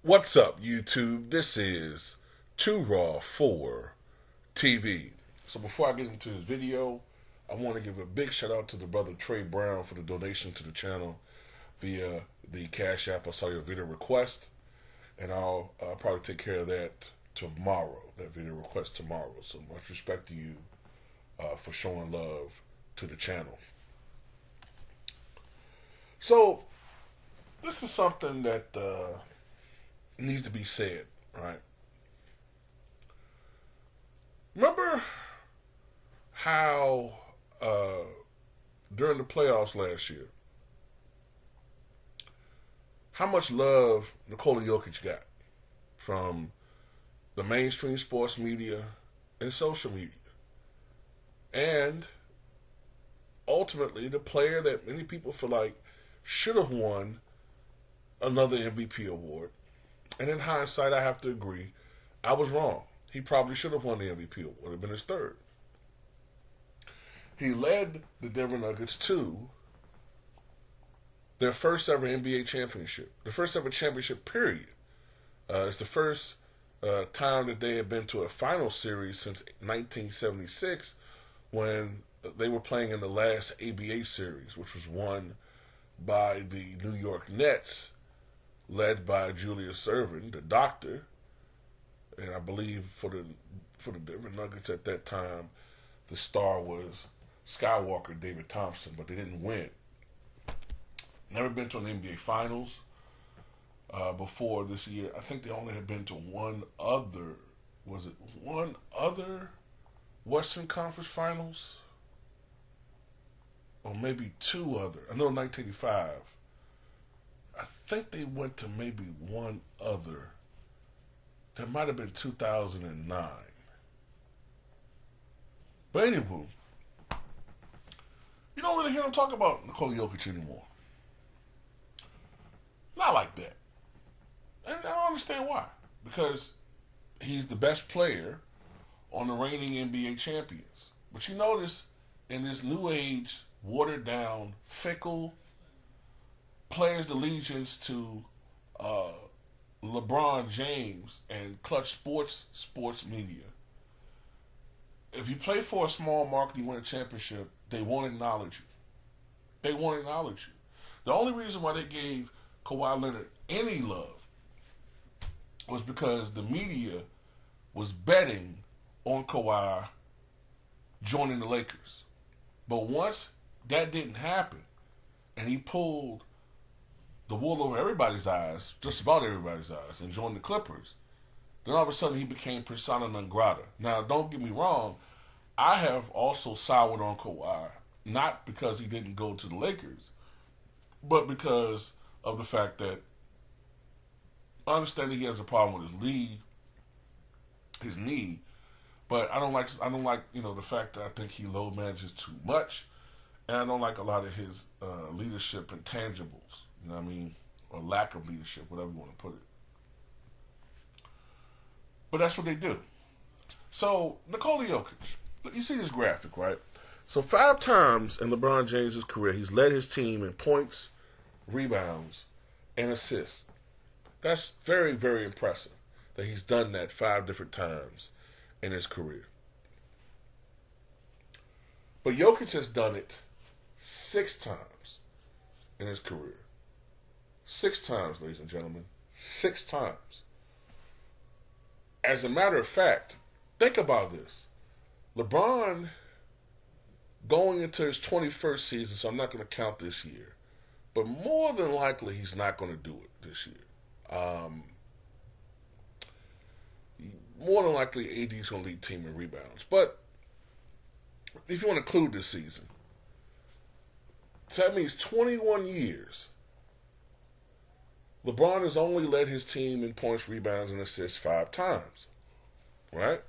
What's up, YouTube? This is Too Raw for TV. So before I get into this video, I want to give a big shout out to the brother Trey Brown for the donation to the channel via the Cash App. I saw your video request, and I'll probably take care of that tomorrow, that video request tomorrow. So much respect to you for showing love to the channel. So this is something that needs to be said, right? Remember how during the playoffs last year, how much love Nikola Jokic got from the mainstream sports media and social media, and ultimately the player that many people feel like should have won another MVP award. And in hindsight, I have to agree, I was wrong. He probably should have won the MVP award. It would have been his third. He led the Denver Nuggets to their first ever NBA championship. The first ever championship, period. It's the first time that they had been to a final series since 1976, when they were playing in the last ABA series, which was won by the New York Nets, led by Julius Erving, the doctor. And I believe for the Denver Nuggets at that time, the star was Skywalker David Thompson, but they didn't win. Never been to an NBA Finals before this year. I think they only had been to one other Western Conference Finals? Or maybe two other. I know 1985. I think they went to maybe one other. That might have been 2009. But anywho, you don't really hear them talk about Nikola Jokic anymore. Not like that. And I don't understand why. Because he's the best player on the reigning NBA champions. But you notice, in this new age, watered down, fickle, players' allegiance to LeBron James and clutch sports media. If you play for a small market, you win a championship, they won't acknowledge you. They won't acknowledge you. The only reason why they gave Kawhi Leonard any love was because the media was betting on Kawhi joining the Lakers. But once that didn't happen, and he pulled the wool over everybody's eyes, just about everybody's eyes, and joined the Clippers, then all of a sudden he became persona non grata. Now, don't get me wrong, I have also soured on Kawhi, not because he didn't go to the Lakers, but because of the fact that I understand that he has a problem with his knee, but I don't like the fact that I think he load manages too much, and I don't like a lot of his leadership intangibles. You know what I mean? Or lack of leadership, whatever you want to put it. But that's what they do. So, Nikola Jokic, you see this graphic, right? So 5 times in LeBron James' career, he's led his team in points, rebounds, and assists. That's very, very impressive that he's done that 5 different times in his career. But Jokic has done it 6 times in his career. 6 times, ladies and gentlemen. 6 times. As a matter of fact, think about this. LeBron, going into his 21st season, so I'm not going to count this year, but more than likely he's not going to do it this year. More than likely AD's going to lead team in rebounds. But if you want to include this season, so that means 21 years. LeBron has only led his team in points, rebounds, and assists 5 times. Right?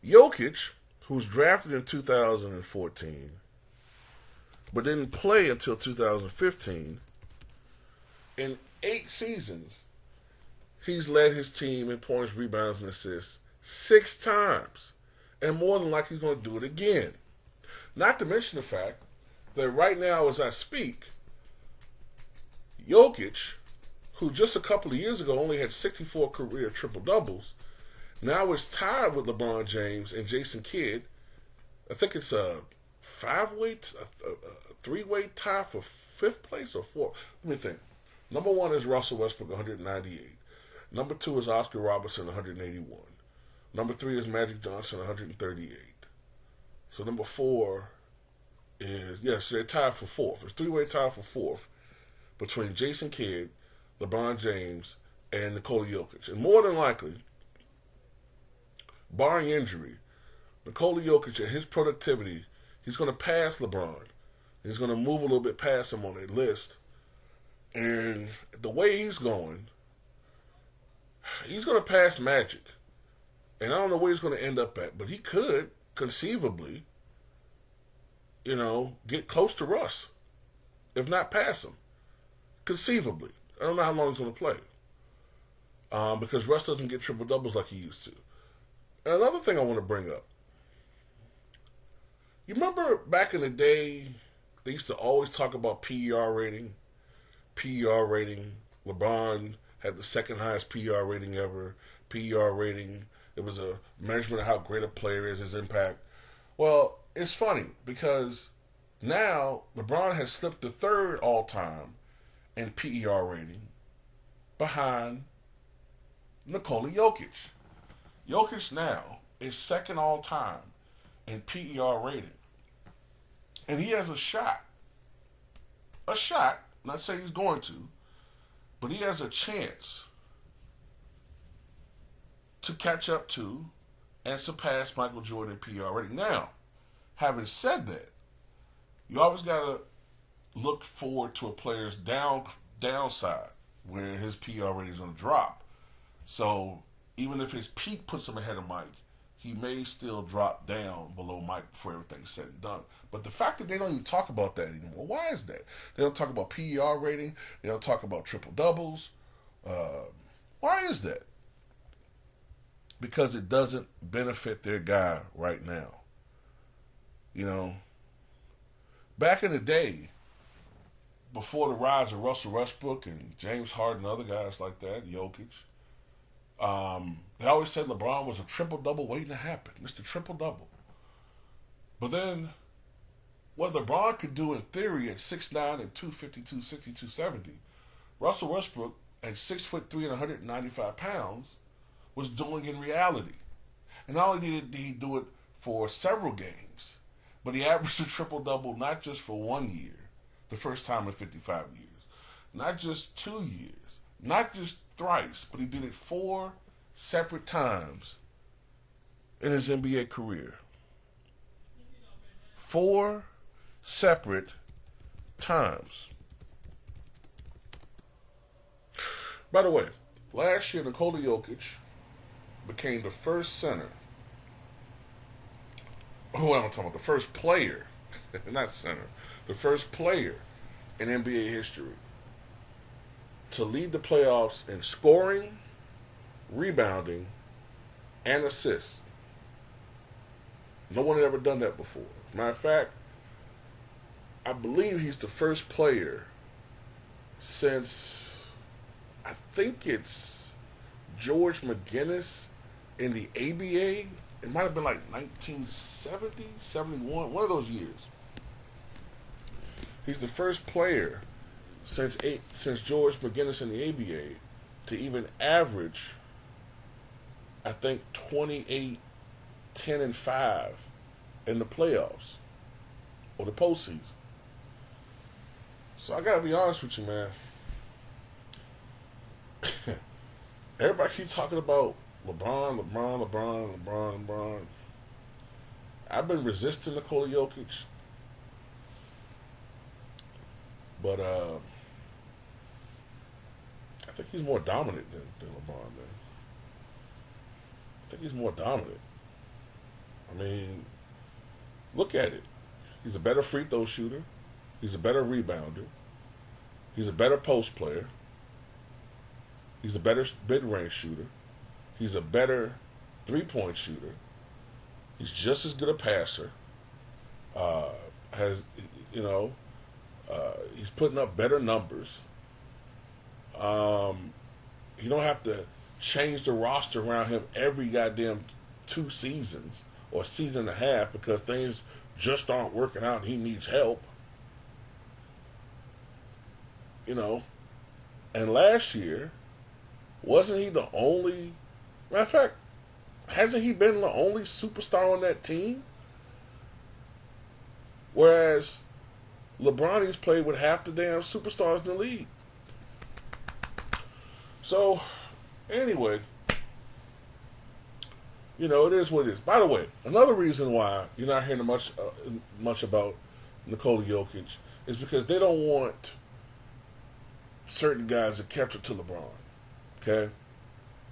Jokic, who was drafted in 2014, but didn't play until 2015, in 8 seasons, he's led his team in points, rebounds, and assists 6 times. And more than likely he's going to do it again. Not to mention the fact that right now as I speak, Jokic, who just a couple of years ago only had 64 career triple-doubles, now is tied with LeBron James and Jason Kidd. I think it's a three-way tie for fifth place or fourth. Let me think. Number one is Russell Westbrook, 198. Number two is Oscar Robertson, 181. Number three is Magic Johnson, 138. So number four is, yes, they're tied for fourth. It's a three-way tie for fourth between Jason Kidd, LeBron James, and Nikola Jokic. And more than likely, barring injury, Nikola Jokic and his productivity, he's going to pass LeBron. He's going to move a little bit past him on that list. And the way he's going to pass Magic. And I don't know where he's going to end up at, but he could conceivably, get close to Russ, if not pass him. Conceivably. I don't know how long he's going to play. Because Russ doesn't get triple-doubles like he used to. And another thing I want to bring up. You remember back in the day, they used to always talk about PER rating? PER rating. LeBron had the second highest PER rating ever. PER rating. It was a measurement of how great a player is, his impact. Well, it's funny because now LeBron has slipped to third all-time in PER rating behind Nikola Jokic. Jokic now is second all-time in PER rating. And he has a shot, not saying he's going to, but he has a chance to catch up to and surpass Michael Jordan in PER rating. Now, having said that, you always got to look forward to a player's downside where his PER rating is going to drop. So even if his peak puts him ahead of Mike, he may still drop down below Mike before everything's said and done. But the fact that they don't even talk about that anymore, why is that? They don't talk about PER rating. They don't talk about triple-doubles. Why is that? Because it doesn't benefit their guy right now. Back in the day, before the rise of Russell Westbrook and James Harden and other guys like that, Jokic, they always said LeBron was a triple-double waiting to happen. Mr. Triple-double. But then, what LeBron could do in theory at 6'9" and 250, 260, 270, Russell Westbrook at 6'3" and 195 pounds was doing in reality. And not only did he do it for several games, but he averaged a triple-double not just for 1 year, the first time in 55 years, not just 2 years, not just thrice, but he did it 4 separate times in his NBA career. 4 separate times. By the way, last year Nikola Jokic became the first center. Who am I talking about? The first player, not center, the first player in NBA history to lead the playoffs in scoring, rebounding, and assists. No one had ever done that before. As a matter of fact, I believe he's the first player since, I think it's George McGinnis in the ABA. It might have been like 1970, 71, one of those years. He's the first player since George McGinnis in the ABA to even average, I think, 28, 10, and 5 in the playoffs or the postseason. So I gotta be honest with you, man. Everybody keeps talking about LeBron. I've been resisting Nikola Jokic. But I think he's more dominant than LeBron, man. I think he's more dominant. I mean, look at it. He's a better free throw shooter. He's a better rebounder. He's a better post player. He's a better mid-range shooter. He's a better three-point shooter. He's just as good a passer. He's putting up better numbers. You don't have to change the roster around him every goddamn 2 seasons or season and a half because things just aren't working out and he needs help. You know, and last year, wasn't he the only, matter of fact, hasn't he been the only superstar on that team? Whereas LeBron, he's played with half the damn superstars in the league. So, anyway, you know, it is what it is. By the way, another reason why you're not hearing much about Nikola Jokic is because they don't want certain guys to capture to LeBron. Okay?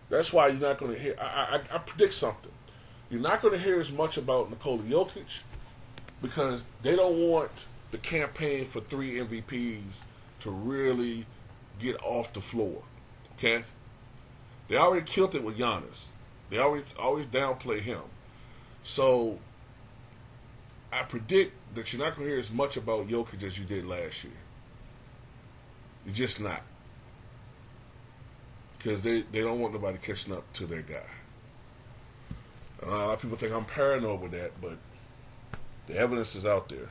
That's why you're not going to hear. I predict something. You're not going to hear as much about Nikola Jokic because they don't want the campaign for 3 MVPs to really get off the floor. Okay? They already killed it with Giannis. They always downplay him. So I predict that you're not going to hear as much about Jokic as you did last year. You're just not. Because they don't want nobody catching up to their guy. A lot of people think I'm paranoid with that, but the evidence is out there.